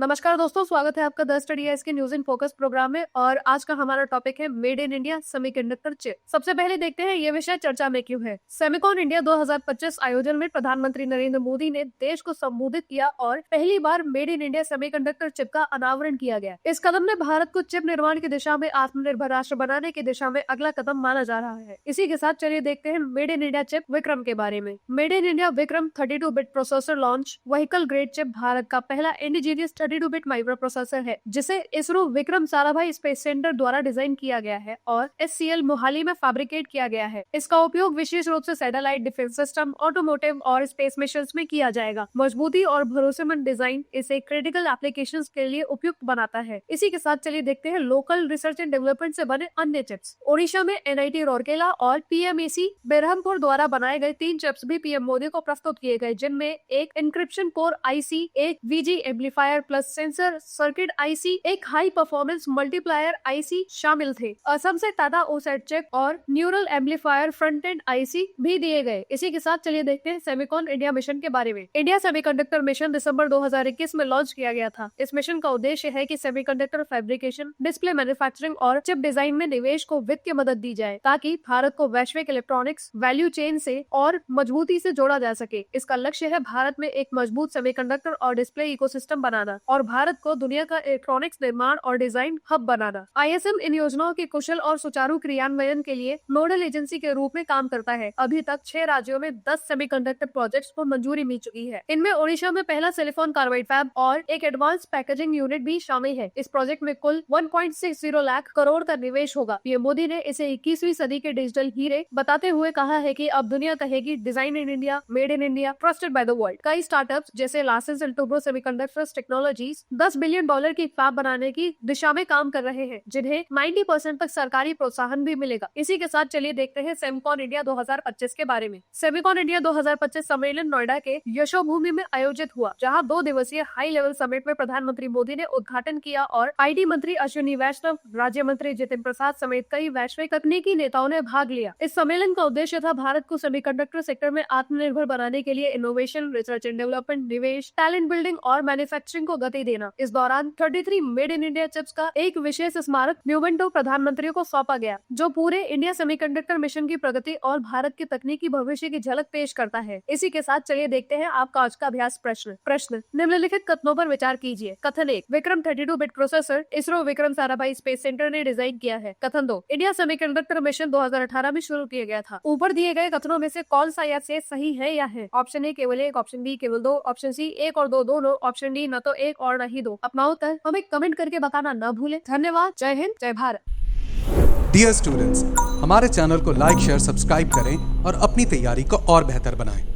नमस्कार दोस्तों, स्वागत है आपका द स्टडी एस के न्यूज इन फोकस प्रोग्राम में। और आज का हमारा टॉपिक है made in India semiconductor chip. सबसे पहले देखते हैं ये विषय चर्चा में क्यों है। सेमिकॉन इंडिया 2025 आयोजन में प्रधानमंत्री नरेंद्र मोदी ने देश को संबोधित किया और पहली बार made in India semiconductor chip का अनावरण किया गया। इस कदम ने भारत को चिप निर्माण की दिशा में आत्मनिर्भर राष्ट्र बनाने की दिशा में अगला कदम माना जा रहा है। इसी के साथ चलिए देखते हैं made in India chip Vikram के बारे में। Made in India Vikram 32 bit processor launch vehicle grade chip Bharat का पहला इंडिजीनियस 32 बिट माइक्रो प्रोसेसर है, जिसे इसरो विक्रम साराभाई स्पेस सेंटर द्वारा डिजाइन किया गया है और SCL मोहाली में फैब्रिकेट किया गया है। इसका उपयोग विशेष रूप से सैटेलाइट डिफेंस सिस्टम, ऑटोमोटिव और स्पेस मिशंस में किया जाएगा। मजबूती और भरोसेमंद डिजाइन इसे क्रिटिकल एप्लीकेशंस के लिए उपयुक्त बनाता है। इसी के साथ चलिए देखते हैं लोकल रिसर्च एंड डेवलपमेंट से बने अन्य चिप्स। ओडिशा में NIT रूरकेला और PMAC बेरहमपुर द्वारा बनाए गए 3 चिप्स भी PM मोदी को प्रस्तुत किए गए, जिनमें एक इंक्रिप्शन कोर IC, एक VG amplifier plus sensor circuit IC, एक हाई परफॉर्मेंस मल्टीप्लायर IC शामिल थे। असम से टाटा ओसेट चिप और neural amplifier front end IC भी दिए गए। इसी के साथ चलिए देखते हैं सेमिकॉन इंडिया मिशन के बारे में। इंडिया सेमीकंडक्टर मिशन दिसंबर 2021 में लॉन्च किया गया था। इस मिशन का उद्देश्य है कि सेमीकंडक्टर फैब्रिकेशन, डिस्प्ले मैन्युफैक्चरिंग और चिप डिजाइन में निवेश को वित्तीय मदद दी जाए, ताकि भारत को वैश्विक इलेक्ट्रॉनिक्स वैल्यू चेन से और मजबूती से जोड़ा जा सके। इसका लक्ष्य है भारत में एक मजबूत सेमीकंडक्टर और डिस्प्ले इकोसिस्टम बनाना और भारत को दुनिया का इलेक्ट्रॉनिक्स निर्माण और डिजाइन हब बनाना। ISM इन योजनाओं के कुशल और सुचारू क्रियान्वयन के लिए नोडल एजेंसी के रूप में काम करता है। अभी तक 6 राज्यों में 10 सेमीकंडक्टर प्रोजेक्ट्स को मंजूरी मिल चुकी है। इनमें ओडिशा में पहला सिलिकॉन कार्बाइड फैब और एक एडवांस पैकेजिंग यूनिट भी शामिल है। इस प्रोजेक्ट में कुल 1.60 लाख करोड़ का निवेश होगा। PM मोदी ने इसे 21वीं सदी के डिजिटल हीरे बताते हुए कहा है कि अब दुनिया कहेगी design in India, made in India, trusted by the world. कई स्टार्टअप्स जैसे Larsen and Toubro semiconductors technologies $10 billion की फैब बनाने की दिशा में काम कर रहे हैं, जिन्हें 90% तक सरकारी प्रोत्साहन भी मिलेगा। इसी के साथ चलिए देखते हैं सेमिकॉन इंडिया 2025 के बारे में। सेमिकॉन इंडिया 2025 सम्मेलन नोएडा के यशोभूमि में आयोजित हुआ, जहां 2 दिवसीय हाई लेवल समिट में प्रधानमंत्री मोदी ने उद्घाटन किया और IT मंत्री अश्विनी वैष्णव, राज्य मंत्री जितिन प्रसाद समेत कई वैश्विक तकनीकी नेताओं ने भाग लिया। इस सम्मेलन का उद्देश्य था भारत को सेमीकंडक्टर सेक्टर में आत्मनिर्भर बनाने के लिए इनोवेशन, रिसर्च एंड डेवलपमेंट, निवेश, टैलेंट बिल्डिंग और मैन्युफैक्चरिंग को गति देना। इस दौरान 33 मेड इन इंडिया चिप्स का एक विशेष स्मारक न्यूमेंटो प्रधानमंत्रियों को सौंपा गया, जो पूरे इंडिया सेमीकंडक्टर मिशन की प्रगति और भारत के तकनीकी भविष्य की झलक पेश करता है। इसी के साथ चलिए देखते हैं आपका आज का अभ्यास प्रश्न। निम्नलिखित कथनों पर विचार कीजिए। कथन 1, Vikram 32 bit processor ISRO Vikram Sarabhai space centre ने डिजाइन किया है। कथन 2, इंडिया सेमीकंडक्टर मिशन 2018 में शुरू किया गया था। ऊपर दिए गए कथनों में से कौन सा या से सही है या है? ऑप्शन A केवल 1, ऑप्शन B केवल 2, ऑप्शन C 1 और 2 दोनों, ऑप्शन D न तो 1 और न ही 2। अपना उत्तर हमें कमेंट करके बताना न भूलें। धन्यवाद। जय हिंद, जय भारत। डियर स्टूडेंट्स, हमारे चैनल को लाइक, शेयर, सब्सक्राइब करें और अपनी तैयारी को और बेहतर बनाएं।